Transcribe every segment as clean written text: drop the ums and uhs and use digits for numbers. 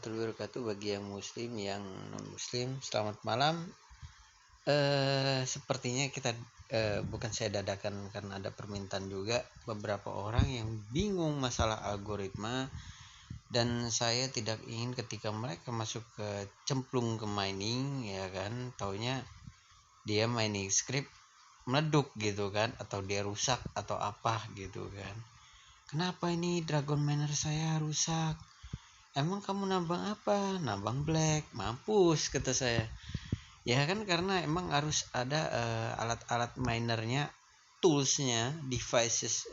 warahmatullahi wabarakatuh. Bagi yang muslim, yang non muslim, selamat malam. Sepertinya kita bukan saya dadakan karena ada permintaan juga beberapa orang yang bingung masalah algoritma, dan saya tidak ingin ketika mereka masuk ke cemplung ke mining, ya kan, taunya dia mining script meleduk gitu kan, atau dia rusak atau apa gitu kan. Kenapa ini dragon miner saya rusak? Emang kamu nambang apa? Nambang black. Mampus, kata saya. Ya kan, karena emang harus ada alat-alat minernya, toolsnya, devices,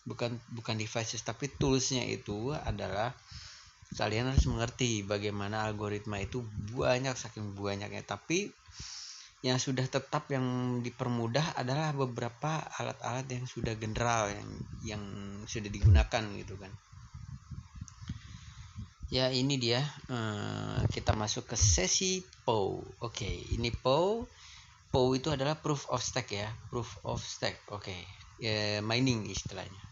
bukan devices, tapi toolsnya itu adalah kalian harus mengerti bagaimana algoritma itu banyak, saking banyaknya. Tapi yang sudah tetap, yang dipermudah adalah beberapa alat-alat yang sudah general, yang sudah digunakan gitu kan. Ya, ini dia. Kita masuk ke sesi POW. Oke, ini POW. POW itu adalah proof of stake ya, proof of stake. Oke, mining istilahnya.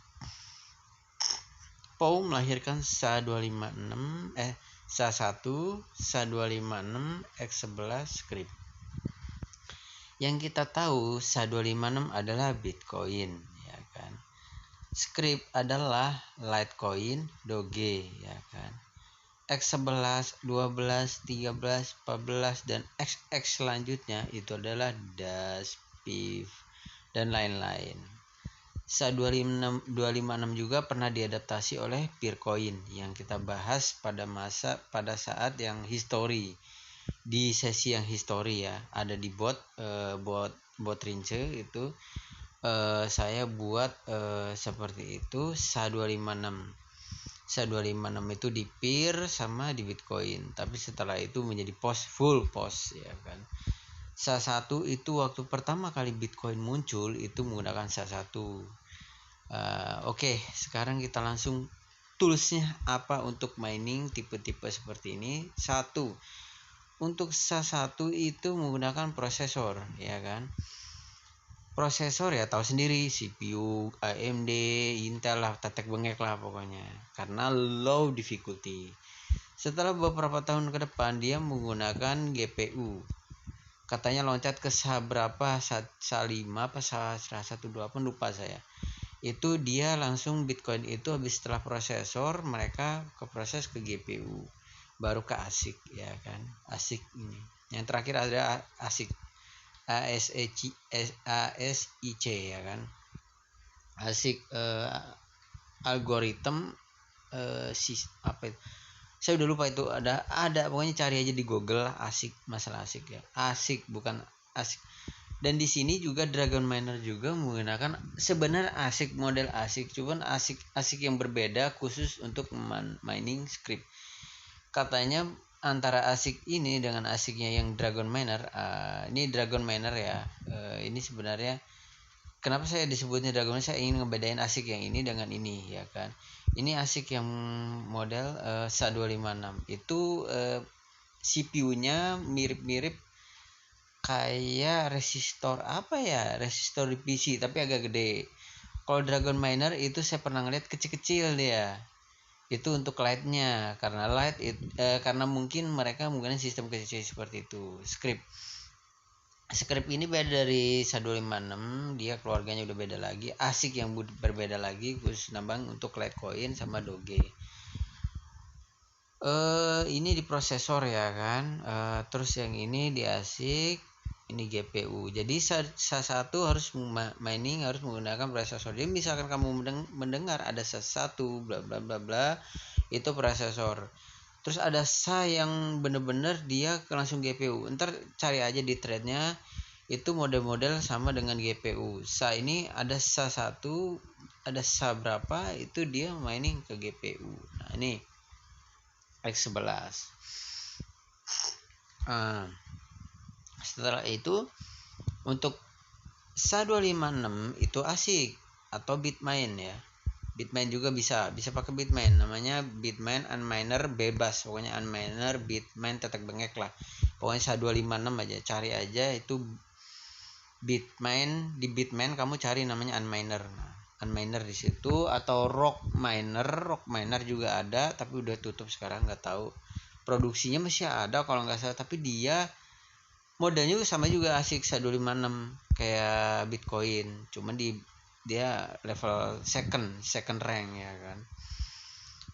POW melahirkan SHA-256 SHA-1 SHA-256 X11 script. Yang kita tahu SHA-256 adalah Bitcoin, ya kan. Script adalah Litecoin, Doge, ya kan. X11, 12, 13, 14, dan XX selanjutnya itu adalah DAS, PIV, dan lain-lain. SHA-256 juga pernah diadaptasi oleh Peercoin yang kita bahas pada saat yang history. Di sesi yang history ya, ada di bot Rince itu saya buat seperti itu. SHA-256 itu di Peer sama di Bitcoin, tapi setelah itu menjadi full post, ya kan. SHA-1 itu waktu pertama kali Bitcoin muncul itu menggunakan SHA-1. Oke, sekarang kita langsung toolsnya apa untuk mining tipe-tipe seperti ini. Satu, untuk SHA-1 itu menggunakan prosesor, ya kan. Prosesor ya tahu sendiri, CPU AMD, Intel lah, tetek bengek lah pokoknya, karena low difficulty. Setelah beberapa tahun ke depan dia menggunakan GPU, katanya loncat ke SHA berapa, SHA-5 apa SHA-128 lupa saya. Itu dia langsung Bitcoin itu habis setelah prosesor mereka ke proses ke GPU, baru ke ASIC, ya kan. ASIC ini yang terakhir ada ASIC, ASIC, ya kan. ASIC algorithm apa itu? Saya udah lupa itu, ada pokoknya cari aja di Google ASIC, masalah ASIC ya. ASIC bukan ASIC. Dan di sini juga Dragon Miner juga menggunakan sebenarnya ASIC, model ASIC, cuman ASIC yang berbeda khusus untuk mining script. Katanya antara ASIC ini dengan ASIC-nya yang Dragon Miner, ini Dragon Miner ya. Ini sebenarnya kenapa saya disebutnya Dragon Miner, saya ingin ngebedain ASIC yang ini dengan ini, ya kan. Ini ASIC yang model SHA-256 itu CPU-nya mirip-mirip kayak resistor apa ya, resistor di PC tapi agak gede. Kalau Dragon Miner itu saya pernah ngeliat kecil-kecil dia. Itu untuk lightnya, karena karena mungkin mereka menggunakan sistem kecil seperti itu. Script ini beda dari SHA-256, dia keluarganya udah beda lagi. ASIC yang berbeda lagi, khusus nambang untuk Litecoin sama Doge. Ini di prosesor, ya kan. Terus yang ini di ASIC, ini GPU. Jadi SHA-1 harus mining harus menggunakan prosesor. Jadi misalkan kamu mendengar ada SHA-1 bla bla bla bla, itu prosesor. Terus ada SHA yang bener-bener dia langsung GPU. Ntar cari aja di threadnya, itu model-model sama dengan GPU. SHA ini ada SHA-1, ada SHA berapa, itu dia mining ke GPU. Nah ini X11. Setelah itu untuk SHA-256 itu ASIC atau Bitmain ya. Bitmain juga bisa pakai Bitmain, namanya Bitmain Unminer bebas, pokoknya Unminer Bitmain tetek bengek lah, pokoknya SHA-256 aja, cari aja itu Bitmain. Di Bitmain kamu cari namanya Unminer. Nah, miner di situ, atau rock miner juga ada tapi udah tutup sekarang, nggak tahu produksinya masih ada kalau nggak salah, tapi dia modalnya sama juga asik 156 kayak Bitcoin, cuman dia level second rank ya kan.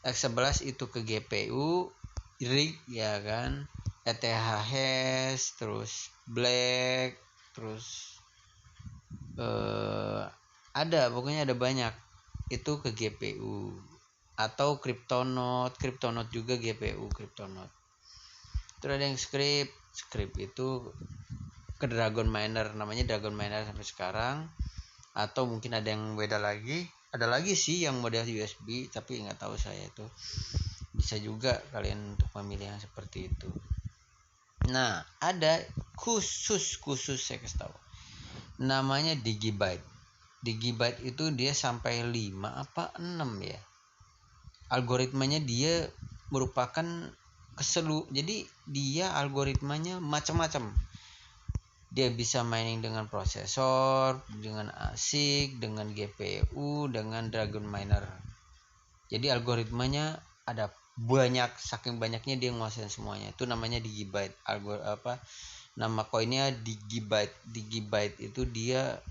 X11 itu ke GPU rig ya kan, ETH hash, terus black, terus ada pokoknya ada banyak itu ke GPU, atau Cryptonote juga GPU Cryptonote. Terus ada yang script itu ke Dragon Miner, namanya Dragon Miner sampai sekarang, atau mungkin ada yang beda lagi, ada lagi sih yang model USB tapi nggak tahu saya itu, bisa juga kalian untuk memilih yang seperti itu. Nah ada khusus saya kasih tahu, namanya Digibyte. Digibyte itu dia sampai 5 apa 6 ya. Algoritmanya dia merupakan jadi dia algoritmanya macam-macam. Dia bisa mining dengan prosesor, dengan ASIC, dengan GPU, dengan Dragon Miner. Jadi algoritmanya ada banyak, saking banyaknya dia nguasain semuanya. Itu namanya Digibyte. Nama koinnya Digibyte. Digibyte itu dia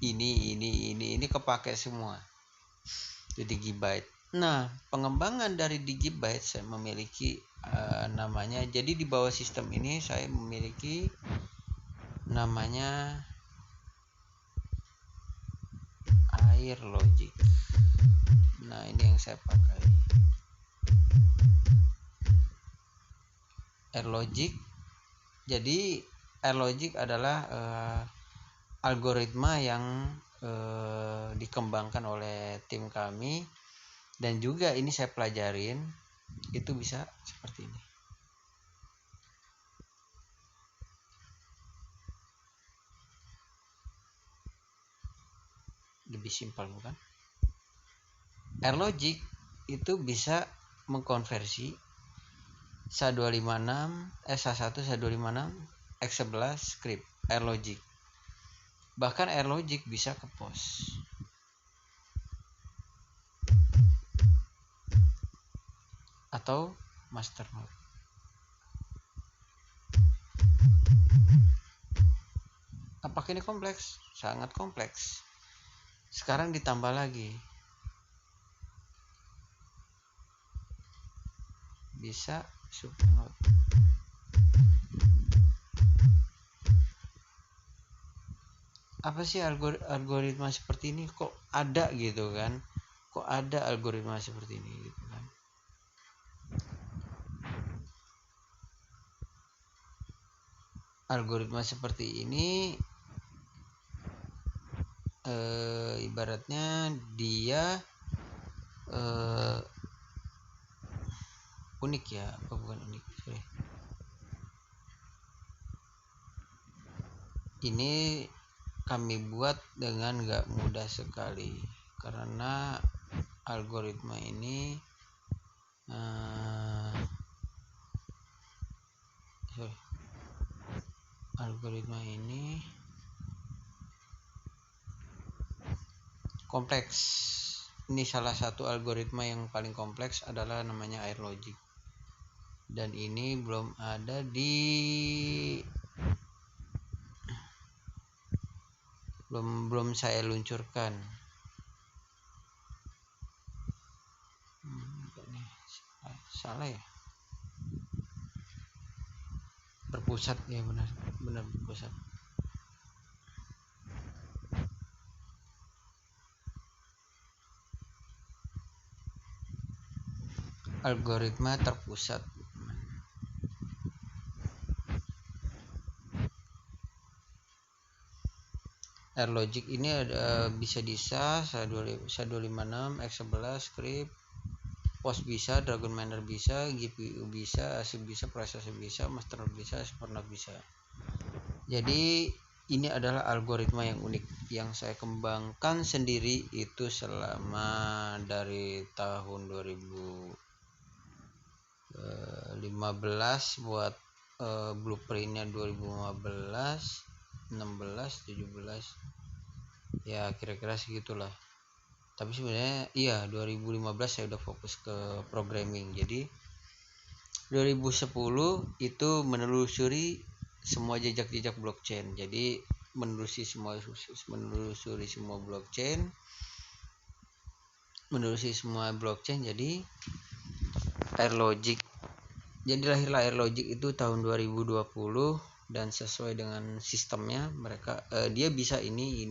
ini kepake semua. Itu Digibyte. Nah, pengembangan dari Digibyte saya memiliki namanya. Jadi di bawah sistem ini saya memiliki namanya Airlogic. Nah, ini yang saya pakai. Airlogic. Jadi Airlogic adalah algoritma yang dikembangkan oleh tim kami, dan juga ini saya pelajarin, itu bisa seperti ini. Lebih simpel bukan? Airlogic itu bisa mengkonversi SH1 SH256 X11 script Airlogic. Bahkan Airlogic bisa ke POS atau masternode. Apakah ini kompleks? Sangat kompleks. Sekarang ditambah lagi, bisa supernode. Apa sih algoritma seperti ini? Kok ada gitu kan? Kok ada algoritma seperti ini gitu kan? Algoritma seperti ini ibaratnya dia unik ya, apa bukan unik? Sorry. Ini kami buat dengan gak mudah sekali, karena algoritma ini kompleks. Ini salah satu algoritma yang paling kompleks adalah namanya Airlogic, dan ini belum ada belum saya luncurkan. Salah ya, berpusat ya, benar berpusat. Algoritma terpusat. Airlogic ini bisa di SAS, SH256, X11 script, POS bisa, Dragon Miner bisa, GPU bisa, ASIC bisa, prosesor bisa, masternode bisa, supernode bisa. Jadi ini adalah algoritma yang unik yang saya kembangkan sendiri itu selama dari tahun 2015 buat blueprintnya 2015, 16, 17 ya kira-kira segitulah. Tapi sebenarnya iya 2015 saya udah fokus ke programming. Jadi 2010 itu menelusuri semua jejak-jejak blockchain. Jadi menelusuri semua blockchain. Jadi Airlogic. Jadi lahirlah Airlogic itu tahun 2020 dan sesuai dengan sistemnya mereka dia bisa ini.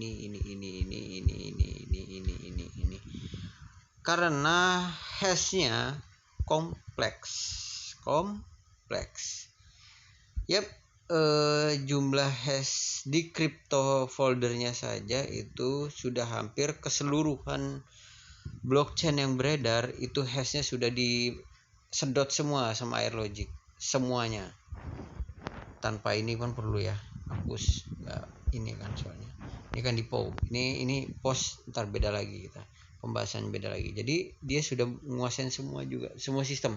Karena hashnya kompleks. Yap, jumlah hash di crypto foldernya saja itu sudah hampir keseluruhan blockchain yang beredar itu hashnya sudah disedot semua sama Airlogic semuanya. Tanpa ini kan perlu ya hapus nggak ini kan soalnya ini kan di POW ini post ntar beda lagi kita pembahasan beda lagi. Jadi dia sudah menguasai semua sistem.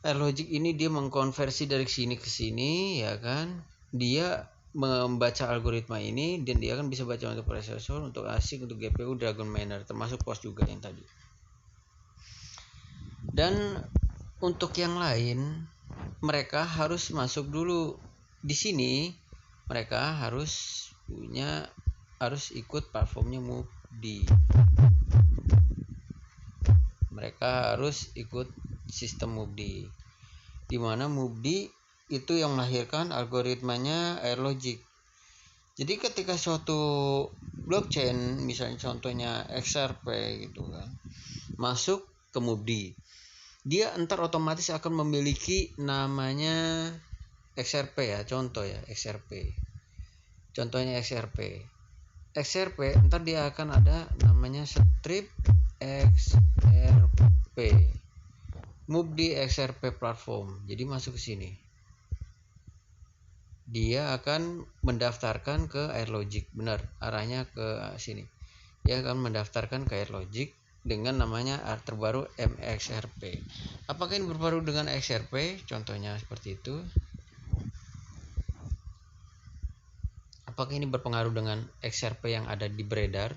Airlogic ini dia mengkonversi dari sini ke sini ya kan, dia membaca algoritma ini dan dia kan bisa baca untuk prosesor, untuk ASIC, untuk GPU, Dragon Miner, termasuk POS juga yang tadi. Dan untuk yang lain mereka harus masuk dulu di sini, mereka harus ikut platformnya MUBDI. Mereka harus ikut sistem MUBDI, di mana MUBDI itu yang melahirkan algoritmanya Airlogic. Jadi ketika suatu blockchain, misalnya contohnya XRP gitu kan, masuk ke MUBDI, dia entar otomatis akan memiliki namanya XRP ya, contohnya XRP entar dia akan ada namanya strip XRP, MUBDI XRP platform. Jadi masuk ke sini, dia akan mendaftarkan ke Airlogic, benar arahnya ke sini, dia akan mendaftarkan ke Airlogic dengan namanya terbaru MXRP. Apakah ini berbaru dengan XRP? Contohnya seperti itu. Apakah ini berpengaruh dengan XRP yang ada di beredar?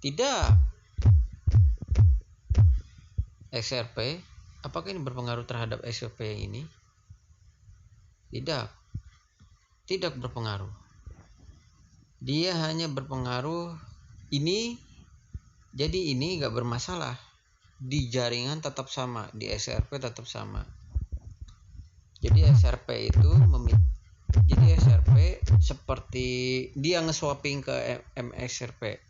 Tidak. XRP, apakah ini berpengaruh terhadap XRP yang ini? Tidak berpengaruh. Dia hanya berpengaruh ini, jadi ini gak bermasalah. Di jaringan tetap sama, di XRP tetap sama. Jadi XRP itu seperti dia nge-swapping ke MXRP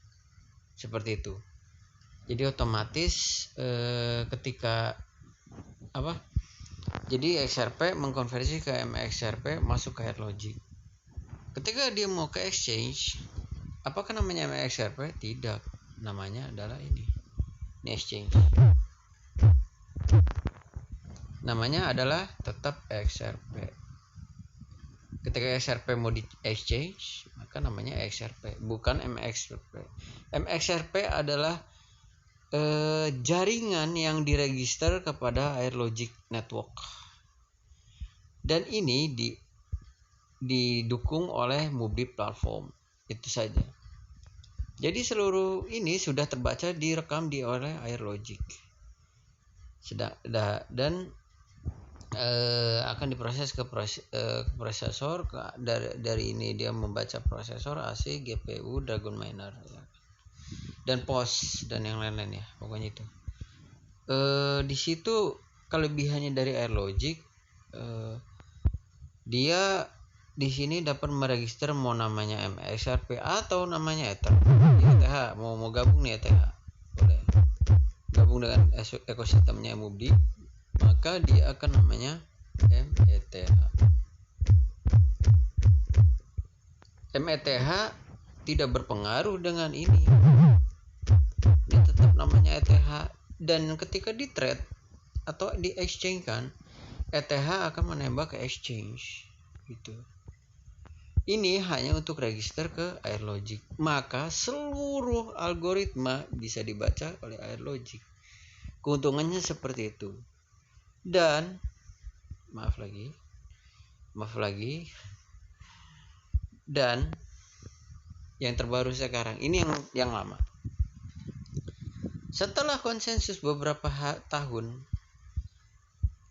seperti itu. Jadi otomatis ketika jadi XRP mengkonversi ke MXRP masuk ke Airlogic. Ketika dia mau ke exchange, apakah namanya MXRP? Tidak, namanya adalah ini exchange. Namanya adalah tetap XRP. Ketika XRP mau di exchange, maka namanya XRP, bukan MXRP. MXRP adalah jaringan yang diregister kepada Airlogic Network. Dan ini didukung oleh MUBDI platform. Itu saja. Jadi seluruh ini sudah terbaca direkam oleh Airlogic. Dan akan diproses ke prosesor. Dari ini dia membaca prosesor, ASIC, GPU, Dragon Miner ya. Dan POS dan yang lain-lain ya, pokoknya itu. Di situ kelebihannya dari Airlogic, dia di sini dapat meregister mau namanya MXRP atau namanya Ether. ETH mau gabung nih ETH, boleh gabung dengan ekosistemnya MUBDI, maka dia akan namanya METH. METH tidak berpengaruh dengan ini. Dia tetap namanya ETH, dan ketika di trade atau di exchange kan, ETH akan menembak ke exchange gitu. Ini hanya untuk register ke Airlogic, maka seluruh algoritma bisa dibaca oleh Airlogic. Keuntungannya seperti itu. Dan maaf lagi, dan yang terbaru sekarang ini yang lama. Setelah konsensus beberapa tahun,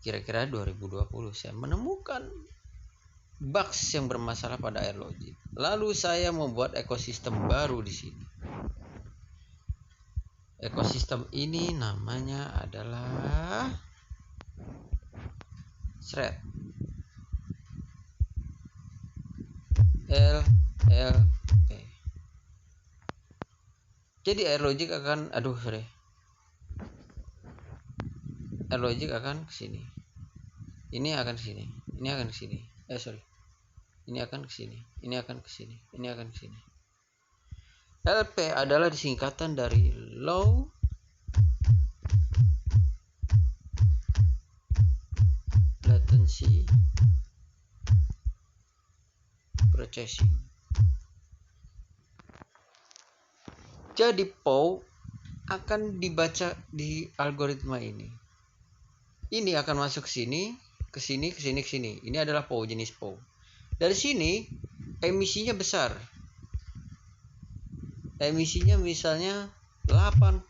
kira-kira 2020, saya menemukan bugs yang bermasalah pada AirLogic. Lalu saya membuat ekosistem baru di sini. Ekosistem ini namanya adalah Thread. LLP. Jadi AirLogic akan AirLogic akan ke sini. Ini akan ke sini. Ini akan ke sini. Ini akan ke sini. Ini akan ke sini. Ini akan ke sini. LP adalah disingkatan dari Low Latency Processing. Jadi POW akan dibaca di algoritma ini. Ini akan masuk ke sini, ke sini, ke sini, ke sini. Ini adalah POW, jenis POW. Dari sini emisinya besar. Emisinya misalnya 80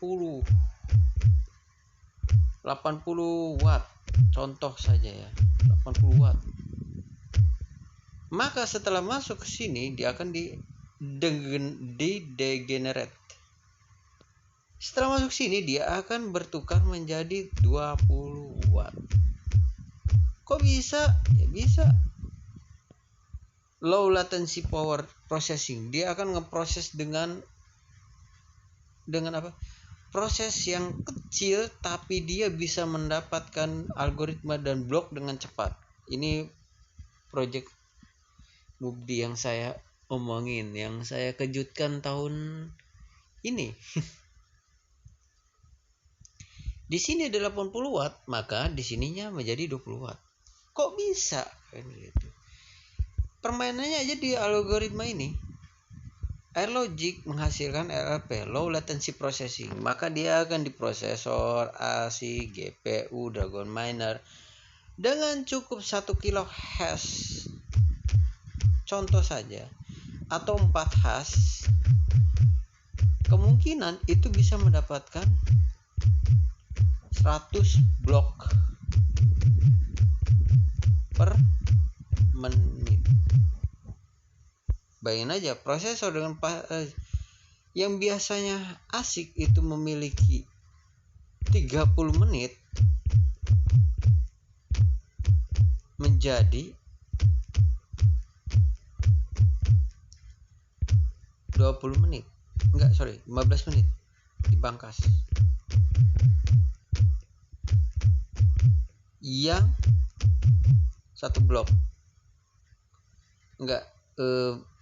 watt. Contoh saja ya, 80 watt. Maka setelah masuk ke sini dia akan degenerate. Setelah masuk sini dia akan bertukar menjadi 20 watt. Kok bisa? Ya bisa. Low latency power processing. Dia akan ngeproses dengan apa? Proses yang kecil tapi dia bisa mendapatkan algoritma dan blok dengan cepat. Ini project Mubdi yang saya omongin, yang saya kejutkan tahun ini. Di sini ada 80 watt, maka di sininya menjadi 20 watt. Kok bisa? Kan gitu. Permainannya aja di algoritma ini. AirLogic menghasilkan LLP, Low Latency Processing, maka dia akan diprosesor, ASIC, GPU, Dragon Miner dengan cukup 1 kHz. Contoh saja, atau 4 hash. Kemungkinan itu bisa mendapatkan 100 blok per menit. Bayangin aja, prosesor dengan yang biasanya ASIC itu memiliki 30 menit menjadi 20 menit. 15 menit dipangkas. Yang satu blok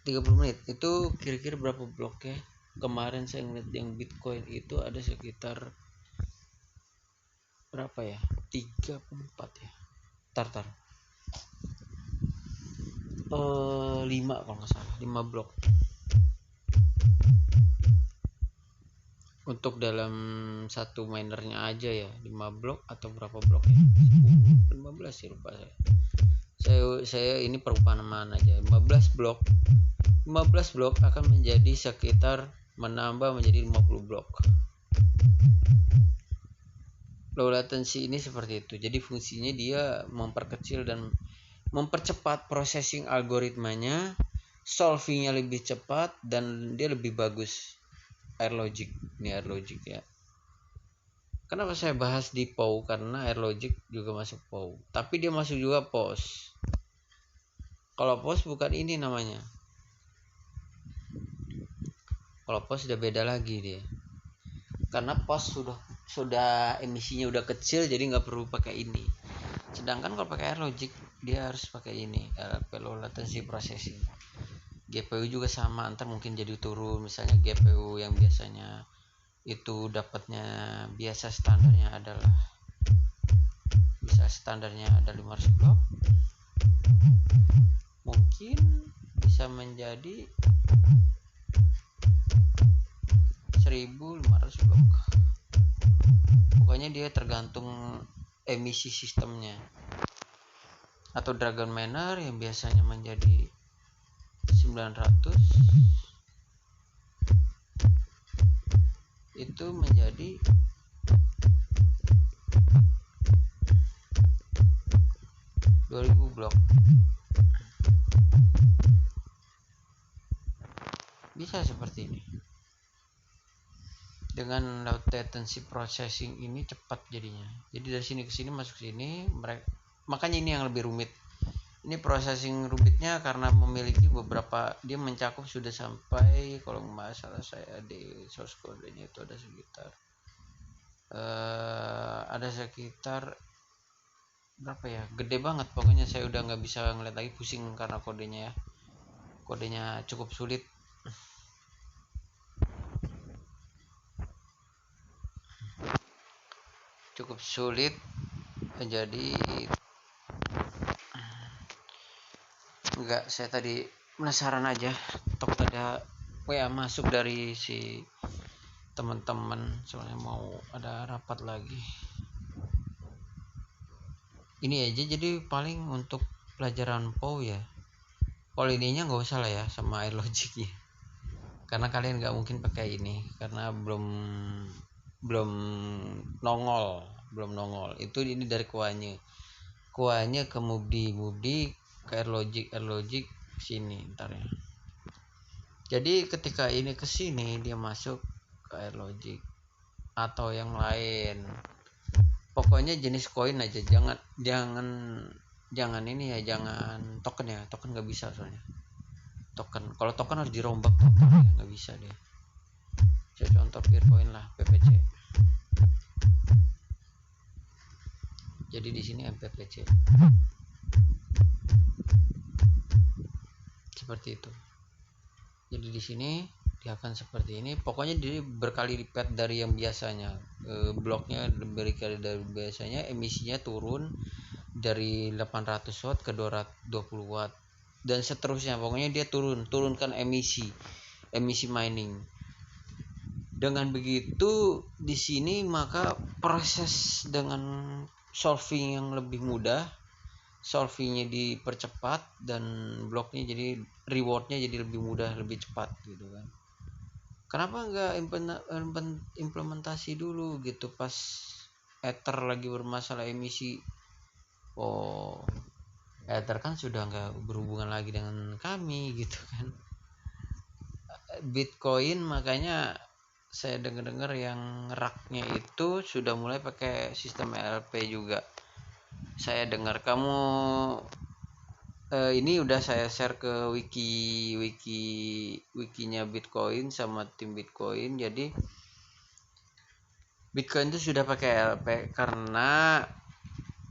30 menit itu kira-kira berapa blok ya? Kemarin saya ngeliat yang Bitcoin itu ada sekitar berapa ya? 34 ya. Tar. 5 kalau nggak salah, 5 blok. Untuk dalam satu minernya aja ya, 5 blok atau berapa blok ya? 15 sih, lupa saya ini perumpamaan aja. 15 blok akan menjadi sekitar menambah menjadi 50 blok. Low latency ini seperti itu. Jadi fungsinya dia memperkecil dan mempercepat processing algoritmanya, solvingnya lebih cepat dan dia lebih bagus. AirLogic ya. Kenapa saya bahas di POW? Karena AirLogic juga masuk POW, tapi dia masuk juga POS. Kalau POS bukan ini namanya. Kalau POS sudah beda lagi dia. Karena POS sudah emisinya udah kecil, jadi nggak perlu pakai ini. Sedangkan kalau pakai AirLogic dia harus pakai ini, Low Latency Processing. GPU juga sama, antar mungkin jadi turun. Misalnya GPU yang biasanya itu dapatnya biasa standarnya ada 500 blok, mungkin bisa menjadi 1500 blok. Pokoknya dia tergantung emisi sistemnya. Atau Dragon Miner yang biasanya menjadi 900 itu menjadi 2000 blok. Bisa seperti ini. Dengan low latency processing ini cepat jadinya. Jadi dari sini ke sini masuk sini, makanya ini yang lebih rumit. Ini processing rumitnya karena memiliki beberapa, dia mencakup sudah sampai, kalau nggak salah saya di source code-nya itu ada sekitar berapa ya, gede banget pokoknya. Saya udah nggak bisa ngeliat lagi, pusing karena kodenya cukup sulit. Jadi enggak, saya tadi penasaran aja, takut ada WA masuk dari si teman-teman, soalnya mau ada rapat lagi. Ini aja jadi paling untuk pelajaran POW ya. Kalau ininya nggak usah lah ya sama air logiknya, karena kalian nggak mungkin pakai ini karena belum nongol itu. Ini dari kuanya ke mubdi ke air logic sini ntar ya. Jadi ketika ini ke sini dia masuk ke air logic atau yang lain, pokoknya jenis koin aja, jangan ini ya, jangan token ya. Token nggak bisa soalnya. Kalau token harus dirombak, nggak bisa deh. Saya contoh Bitcoin lah, PPC. Jadi di sini MPPC seperti itu. Jadi di sini dia akan seperti ini. Pokoknya dia berkali lipat dari yang biasanya. Bloknya berkali dari biasanya, emisinya turun dari 800 watt ke 220 watt dan seterusnya. Pokoknya dia turunkan emisi mining. Dengan begitu di sini maka proses dengan solving yang lebih mudah, solvingnya dipercepat, dan bloknya jadi rewardnya jadi lebih mudah, lebih cepat gitu kan. Kenapa nggak implementasi dulu gitu pas Ether lagi bermasalah emisi? Oh, Ether kan sudah nggak berhubungan lagi dengan kami gitu kan. Bitcoin makanya saya dengar yang raknya itu sudah mulai pakai sistem ELP juga. Saya dengar kamu ini udah saya share ke wikinya Bitcoin sama tim Bitcoin. Jadi Bitcoin itu sudah pakai ELP karena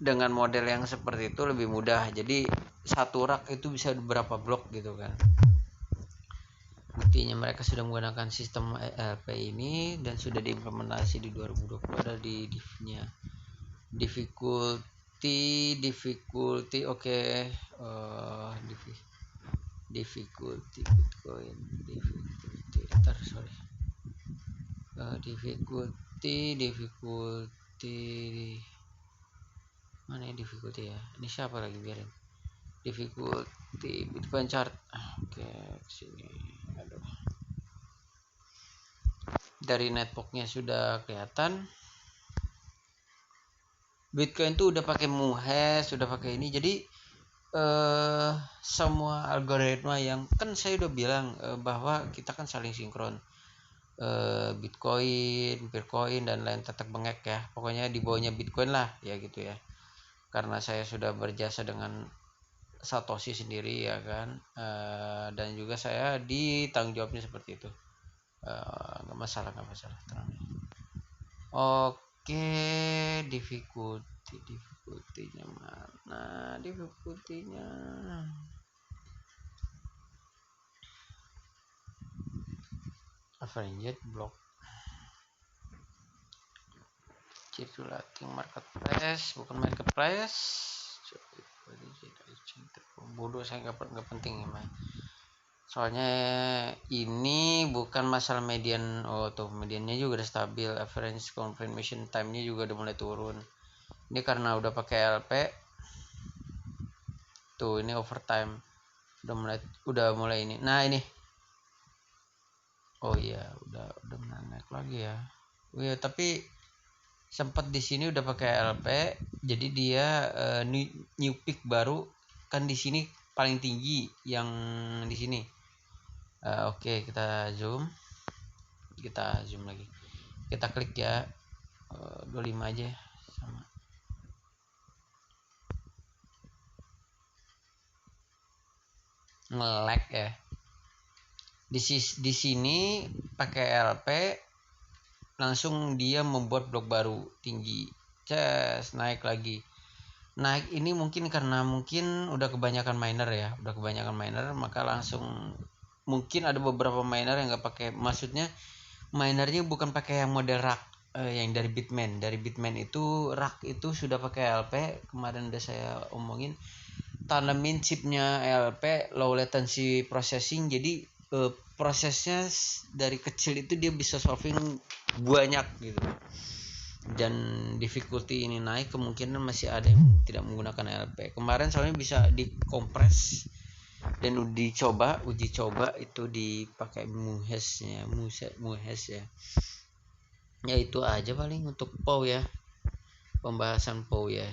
dengan model yang seperti itu lebih mudah. Jadi satu rak itu bisa beberapa blok gitu kan. Buktinya mereka sudah menggunakan sistem ELP ini dan sudah diimplementasi di 2020. Ada di div-nya difficulty oke. Difficulty Bitcoin difficulty mana ya difficulty ya, ini siapa lagi, biarin difficulty Bitcoin chart. Oke, sini. Aduh, dari networknya sudah kelihatan Bitcoin tuh udah pakai Muhes, sudah pakai ini. Jadi semua algoritma yang kan saya udah bilang bahwa kita kan saling sinkron, Bitcoin, Bitcoin dan lain tetek bengek ya, pokoknya di bawahnya Bitcoin lah ya gitu ya, karena saya sudah berjasa dengan Satoshi sendiri ya kan, dan juga saya ditanggung jawabnya seperti itu. Nggak masalah tenang. Oke, difficulty-nya mana? Difficulty-nya Average block circulating marketplace, bukan marketplace. Bodoh, saya nggak penting ya, soalnya ini bukan masalah median. Tuh mediannya juga udah stabil, average confirmation time-nya juga udah mulai turun. Ini karena udah pakai LP tuh, ini overtime udah mulai ini. Nah ini, oh iya, udah naik lagi ya. Ya, tapi sempat di sini udah pakai LP, jadi dia new peak baru kan di sini paling tinggi yang di sini. Oke, kita zoom lagi, kita klik ya, 25 aja sama. Nge-lag ya. Di sini pakai LP langsung dia membuat blok baru tinggi, naik lagi. Naik ini mungkin karena udah kebanyakan miner ya, maka langsung mungkin ada beberapa miner yang nggak pakai, maksudnya minernya bukan pakai yang model rack, yang dari Bitmain itu rack itu sudah pakai LP. Kemarin udah saya omongin, tanemin chipnya LP, low latency processing, jadi prosesnya dari kecil itu dia bisa solving banyak gitu, dan difficulty ini naik, kemungkinan masih ada yang tidak menggunakan LP. Kemarin soalnya bisa dikompres dan uji coba itu dipakai Muhes ya. Ya itu aja paling untuk POW ya, pembahasan POW ya.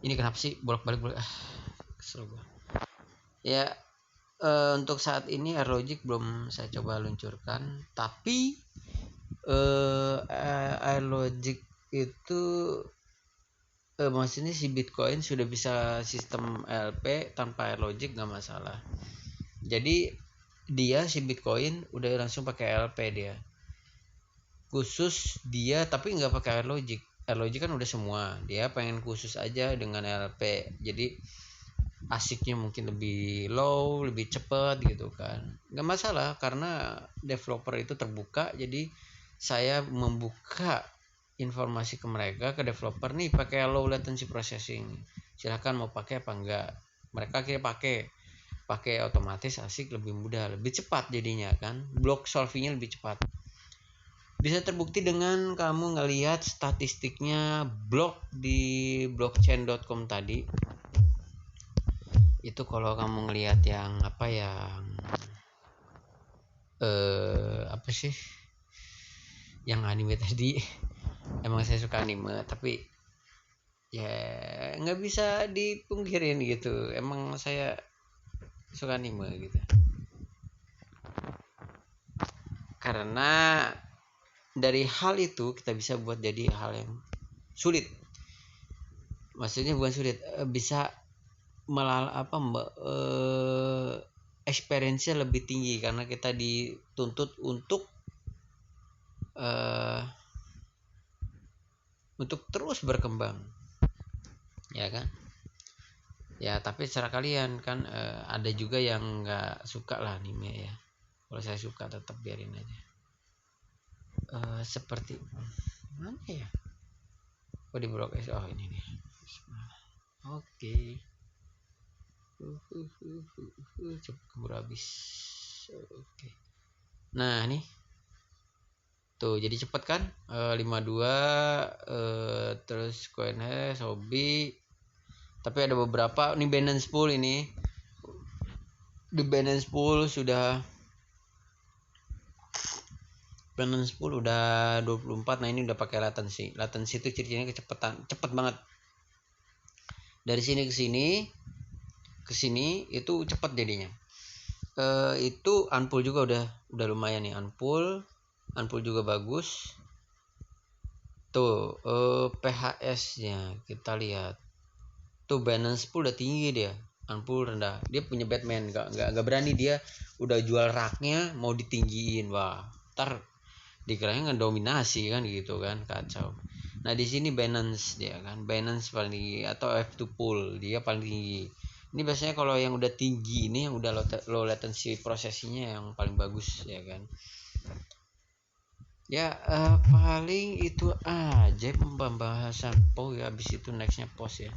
Ini kenapa sih bolak-balik kesel gue ya. Untuk saat ini AirLogic belum saya coba luncurkan, tapi AirLogic itu maksudnya si Bitcoin sudah bisa sistem LP tanpa AirLogic nggak masalah. Jadi dia si Bitcoin udah langsung pakai LP dia khusus dia, tapi nggak pakai AirLogic. AirLogic kan udah semua, dia pengen khusus aja dengan LP, jadi asiknya mungkin lebih low, lebih cepat gitu kan. Nggak masalah karena developer itu terbuka, jadi saya membuka informasi ke mereka, ke developer nih pakai low latency processing, silahkan mau pakai apa enggak. Mereka kira pakai otomatis asik, lebih mudah, lebih cepat jadinya kan, block solvingnya lebih cepat. Bisa terbukti dengan kamu ngelihat statistiknya blog di blockchain.com tadi. Itu kalau kamu ngelihat yang apa sih yang anime tadi, emang saya suka anime, tapi ya nggak bisa dipungkirin gitu, emang saya suka anime gitu. Karena dari hal itu kita bisa buat jadi hal yang sulit, maksudnya bukan sulit, bisa experience-nya lebih tinggi karena kita dituntut untuk terus berkembang ya kan ya. Tapi secara kalian kan ada juga yang nggak suka lah anime ya. Kalau saya suka, tetap biarin aja. Seperti mana ya, di blog ini nih. Oke. Cepet keburu habis. Oke. Nah nih tuh jadi cepet kan, 52 terus Coinhash, Hobi. Tapi ada beberapa nih Binance Pool ini. Di Binance Pool Binance Pool udah 24. Nah ini udah pakai latency. Latency itu ciri-cirinya kecepatan, cepet banget. Dari sini ke sini itu cepet jadinya. Itu Unpool juga udah lumayan nih. Unpool juga bagus. Tuh PHS-nya kita lihat. Tuh Binance Pool udah tinggi dia, Unpool rendah. Dia punya Batman, nggak berani dia udah jual raknya mau ditinggiin. Wah, ntar dikiranya ngedominasi kan gitu kan, kacau. Nah di sini Binance dia kan, Binance paling tinggi, atau F2 Pool dia paling tinggi. Ini biasanya kalau yang udah tinggi ini, yang udah low latency processingnya yang paling bagus ya kan. Ya paling itu aja pembahasan POW ya. Habis itu nextnya POS ya.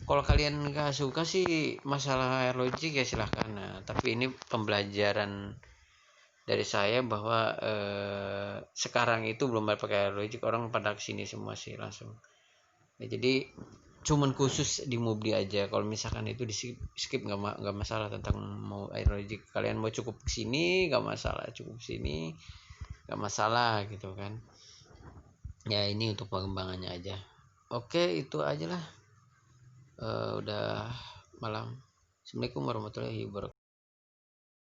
Kalau kalian nggak suka sih masalah AirLogic ya silahkan. Nah, tapi ini pembelajaran dari saya bahwa sekarang itu belum pakai AirLogic, orang pada kesini semua sih langsung ya. Jadi cuman khusus di Mubli aja. Kalau misalkan itu di skip nggak masalah tentang mau AirLogic. Kalian mau cukup kesini nggak masalah, cukup sini. nggak masalah gitu kan. Ya ini untuk pengembangannya aja. Oke, itu aja lah. Udah malam. Assalamualaikum warahmatullahi wabarakatuh.